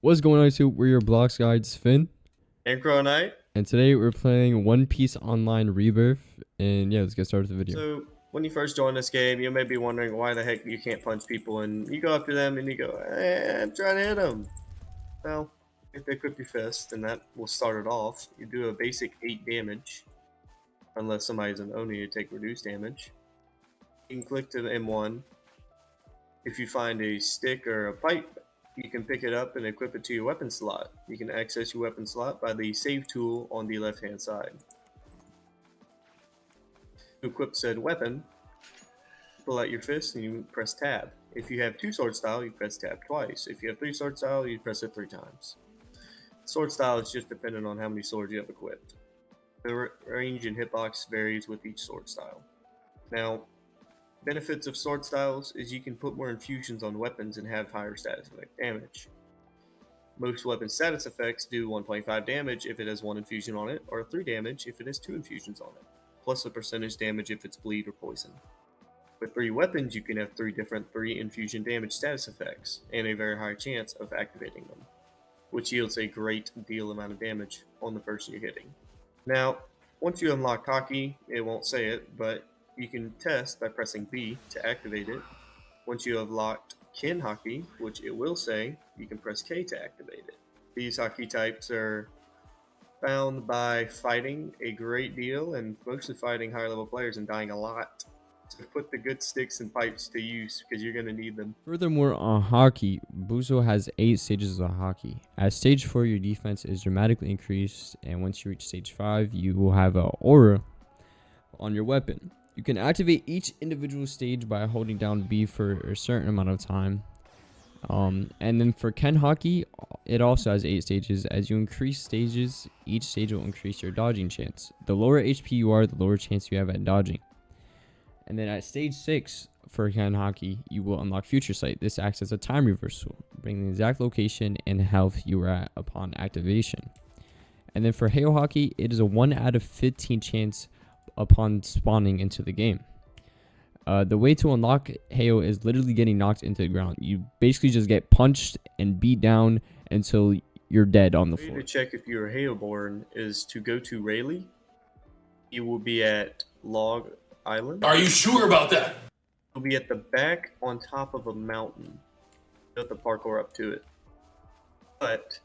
What's going on YouTube? We're your Blocks Guides, Finn. And Cronite. And today we're playing One Piece Online Rebirth. And yeah, let's get started with the video. So when you first join this game, you may be wondering why the heck you can't punch people, and you go up to them and you go, I'm trying to hit them. Well, if they equip your fist, then that will start it off. You do a basic 8 damage, unless somebody's an Oni to take reduced damage. You can click to the M1. If you find a stick or a pipe, you can pick it up and equip it to your weapon slot. You can access your weapon slot by the save tool on the left hand side. To equip said weapon, pull out your fist and you press tab. If you have 2 sword style, you press tab twice. If you have 3 sword style, you press it 3 times. Sword style is just dependent on how many swords you have equipped. The range and hitbox varies with each sword style. Now, benefits of sword styles is you can put more infusions on weapons and have higher status effect damage. Most weapon status effects do 1.5 damage if it has 1 infusion on it, or 3 damage if it has 2 infusions on it, plus a percentage damage if it's bleed or poison. With 3 weapons, you can have 3 different 3 infusion damage status effects, and a very high chance of activating them, which yields a great deal amount of damage on the person you're hitting. Now, once you unlock Haki, it won't say it, but you can test by pressing B to activate it. Once you have locked Kin Haki, which it will say, you can press K to activate it. These Haki types are found by fighting a great deal, and mostly fighting higher level players and dying a lot. So put the good sticks and pipes to use, because you're going to need them. Furthermore, on Haki, Buso has 8 stages of Haki. At stage 4, your defense is dramatically increased, and once you reach stage 5, you will have an aura on your weapon. You can activate each individual stage by holding down B for a certain amount of time. And then for Ken Haki, it also has 8 stages. As you increase stages, each stage will increase your dodging chance. The lower HP you are, the lower chance you have at dodging. And then at stage 6 for Ken Haki, you will unlock Future Sight. This acts as a time reversal, bringing the exact location and health you were at upon activation. And then for Hail Haki, it is a 1 out of 15 chance upon spawning into the game. The way to unlock Hail is literally getting knocked into the ground. You basically just get punched and beat down until you're dead on the floor. To check if you're Hailborn is to go to Rayleigh. You will be at Log Island. Are you sure about that? You'll be at the back on top of a mountain. You have to parkour up to it. But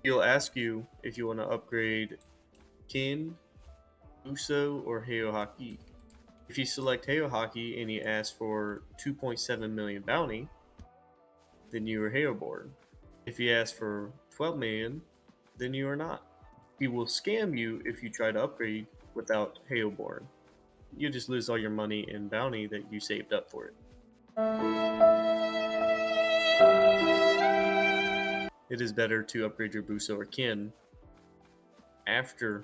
he'll ask you if you want to upgrade Kin, Uso, or Hail Haki. If you select Hail Haki and he asks for 2.7 million bounty, then you are Hailborn. If he asks for 12 million, then you are not. He will scam you if you try to upgrade without Hailborn. You just lose all your money and bounty that you saved up for it. It is better to upgrade your Buso or Kin after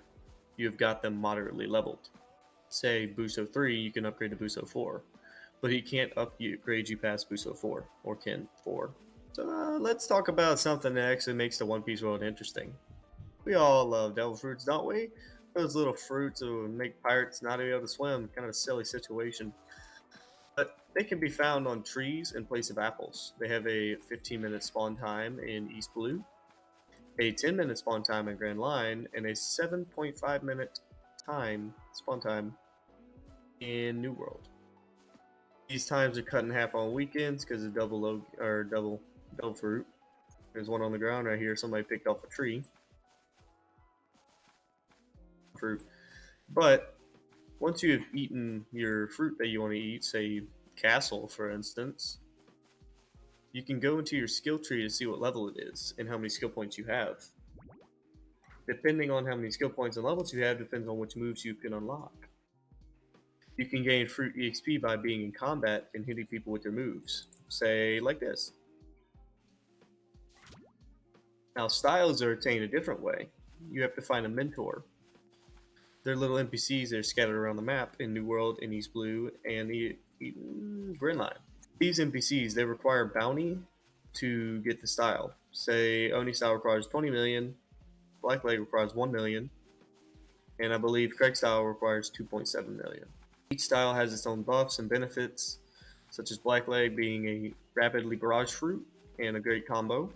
you've got them moderately leveled. Say Buso 3, you can upgrade to Buso 4, but he can't upgrade you past Buso 4 or Kin 4. So let's talk about something that actually makes the One Piece world interesting. We all love devil fruits, don't we? Those little fruits that would make pirates not be able to swim. Kind of a silly situation. But they can be found on trees in place of apples. They have a 15-minute spawn time in East Blue, a 10-minute spawn time in Grand Line, and a 7.5-minute spawn time in New World. These times are cut in half on weekends because of double fruit. There's one on the ground right here. Somebody picked off a tree. Fruit. But once you have eaten your fruit that you want to eat, say castle for instance, you can go into your skill tree to see what level it is and how many skill points you have. Depending on how many skill points and levels you have depends on which moves you can unlock. You can gain fruit EXP by being in combat and hitting people with your moves, say like this. Now styles are attained a different way. You have to find a mentor. They're little NPCs that are scattered around the map in New World, in East Blue, and the Grand Line. These NPCs, they require bounty to get the style. Say Oni style requires 20 million, Black Leg requires 1 million, and I believe Craig style requires 2.7 million. Each style has its own buffs and benefits, such as Black Leg being a rapidly barrage fruit and a great combo.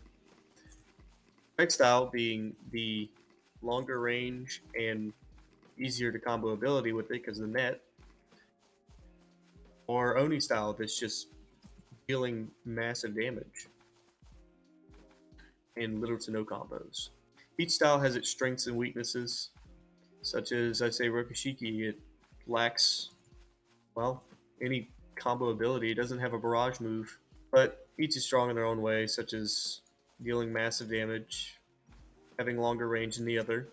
Strike style being the longer range and easier to combo ability with it because of the net, or Oni style that's just dealing massive damage in little to no combos. Each style has its strengths and weaknesses, such as I say Rokushiki, it lacks, well, any combo ability. It doesn't have a barrage move, but each is strong in their own way, such as dealing massive damage, having longer range than the other,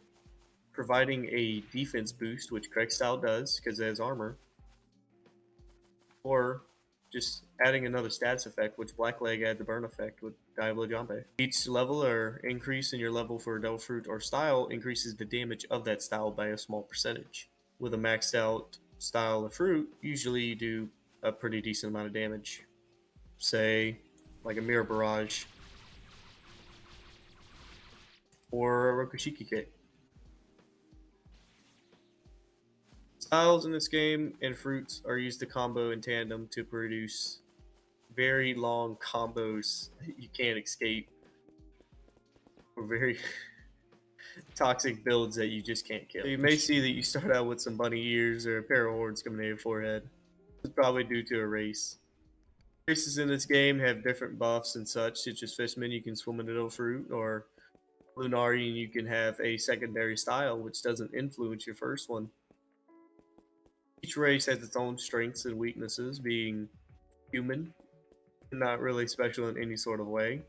providing a defense boost, which Craig style does because it has armor, or just adding another status effect, which Blackleg adds a burn effect with Diablo Jambe. Each level or increase in your level for Devil Fruit or style increases the damage of that style by a small percentage. With a maxed out style of fruit, usually you do a pretty decent amount of damage. Say, like a Mirror Barrage, or a Rokushiki Kick. Styles in this game and fruits are used to combo in tandem to produce very long combos you can't escape, or very toxic builds that you just can't kill. So you may see that you start out with some bunny ears or a pair of horns coming at your forehead. It's probably due to a race. Races in this game have different buffs and such, such as Fishman, you can swim in a little fruit, or Lunarian, you can have a secondary style which doesn't influence your first one. Each race has its own strengths and weaknesses, being human, not really special in any sort of way.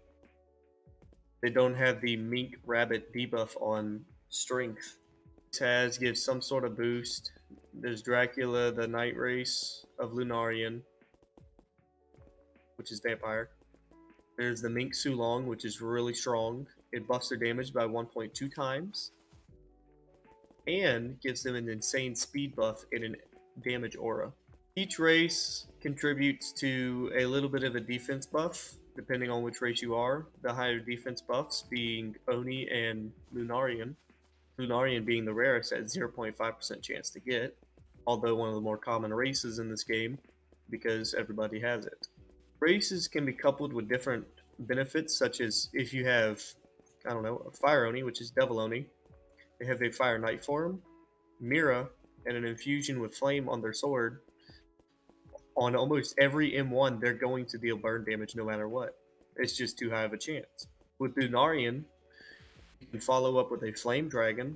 They don't have the mink rabbit debuff on strength. Taz gives some sort of boost. There's Dracula, the night race of Lunarian, which is vampire. There's the Mink Sulong, which is really strong. It buffs their damage by 1.2 times and gives them an insane speed buff and an damage aura. Each race contributes to a little bit of a defense buff, depending on which race you are. The higher defense buffs being Oni and Lunarian. Lunarian being the rarest at 0.5% chance to get, although one of the more common races in this game because everybody has it. Races can be coupled with different benefits, such as if you have, I don't know, a Fire Oni, which is Devil Oni, they have a Fire Knight form, Mira, and an infusion with Flame on their sword. On almost every M1, they're going to deal burn damage no matter what. It's just too high of a chance. With Lunarian, you can follow up with a Flame Dragon,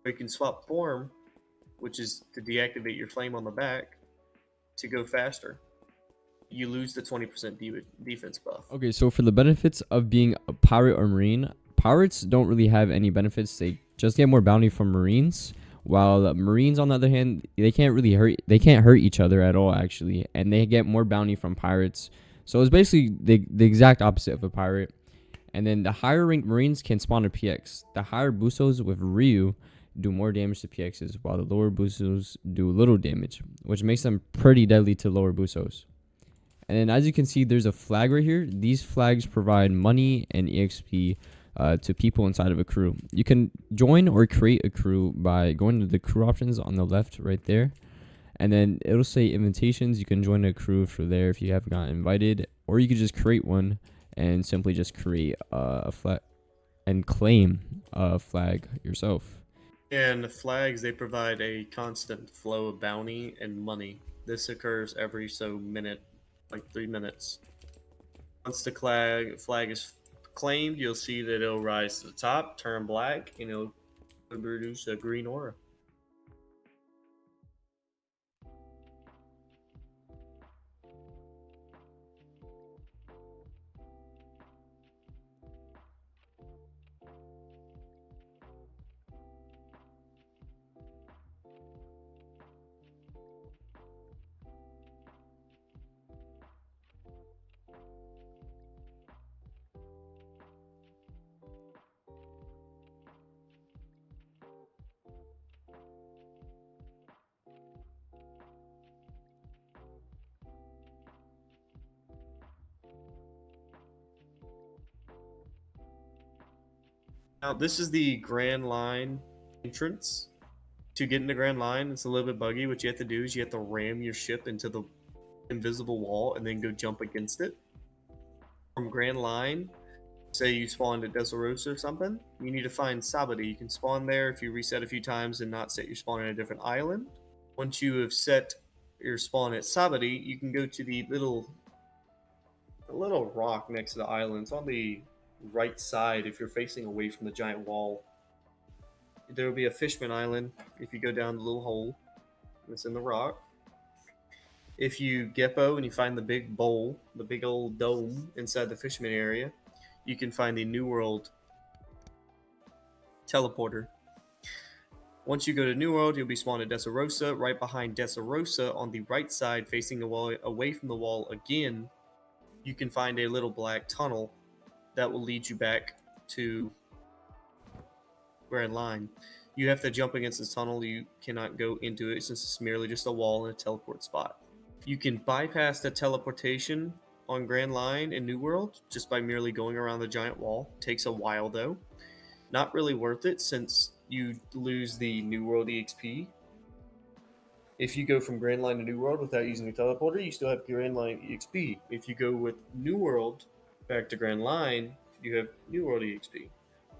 or you can swap form, which is to deactivate your flame on the back, to go faster. You lose the 20% defense buff. Okay, so for the benefits of being a pirate or marine, pirates don't really have any benefits. They just get more bounty from marines, while marines, on the other hand, they can't hurt each other at all, actually, and they get more bounty from pirates. So it's basically the exact opposite of a pirate. And then the higher ranked marines can spawn a PX. The higher Busos with Ryu do more damage to PXs, while the lower Busos do little damage, which makes them pretty deadly to lower Busos. And then as you can see, there's a flag right here. These flags provide money and EXP to people inside of a crew. You can join or create a crew by going to the crew options on the left right there. And then it'll say invitations. You can join a crew for there if you haven't gotten invited. Or you could just create one and simply just create a flag and claim a flag yourself. And the flags, they provide a constant flow of bounty and money. This occurs every minute, like 3 minutes. Once the flag is claimed, you'll see that it'll rise to the top, turn black, and it'll produce a green aura. Now, this is the Grand Line entrance. To get into Grand Line, it's a little bit buggy. What you have to do is you have to ram your ship into the invisible wall and then go jump against it. From Grand Line, Say you spawned at Desarosa or something, you need to find Sabadi. You can spawn there if you reset a few times and not set your spawn on a different island. Once you have set your spawn at Sabadi, you can go to the little rock next to the island. It's on the right side if you're facing away from the giant wall. There will be a Fishman Island if you go down the little hole that's in the rock. If you Geppo and you find the big bowl, the big old dome inside the Fishman area, you can find the New World teleporter. Once you go to New World, you'll be spawned at Desarosa. Right behind Desarosa, on the right side, facing the wall, away from the wall again, you can find a little black tunnel that will lead you back to Grand Line. You have to jump against this tunnel. You cannot go into it since it's merely just a wall and a teleport spot. You can bypass the teleportation on Grand Line in New World just by merely going around the giant wall. Takes a while though. Not really worth it since you lose the New World EXP. If you go from Grand Line to New World without using the teleporter, you still have Grand Line EXP. If you go with New World back to Grand Line, you have New World EXP.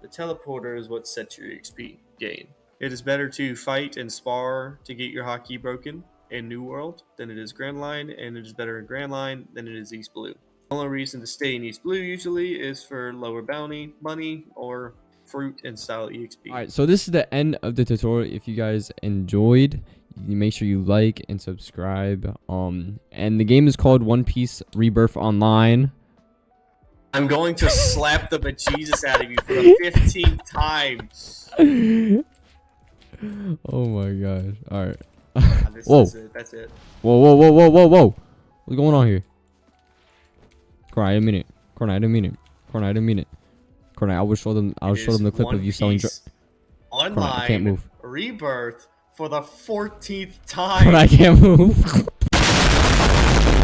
The teleporter is what sets your EXP gain. It is better to fight and spar to get your hotkey broken in New World than it is Grand Line, and it is better in Grand Line than it is East Blue. The only reason to stay in East Blue usually is for lower bounty, money, or fruit and style EXP. Alright, so this is the end of the tutorial. If you guys enjoyed, you make sure you like and subscribe. And the game is called One Piece Rebirth Online. I'm going to slap the bejesus out of you for the 15th time. Oh my gosh. Alright. Whoa. That's it. Whoa. What's going on here? Cronite, I didn't mean it. Cronite, I didn't mean it. Cronite, I will show them the clip of you selling online Cronite, I can't move. Rebirth for the 14th time. Cronite, I can't move.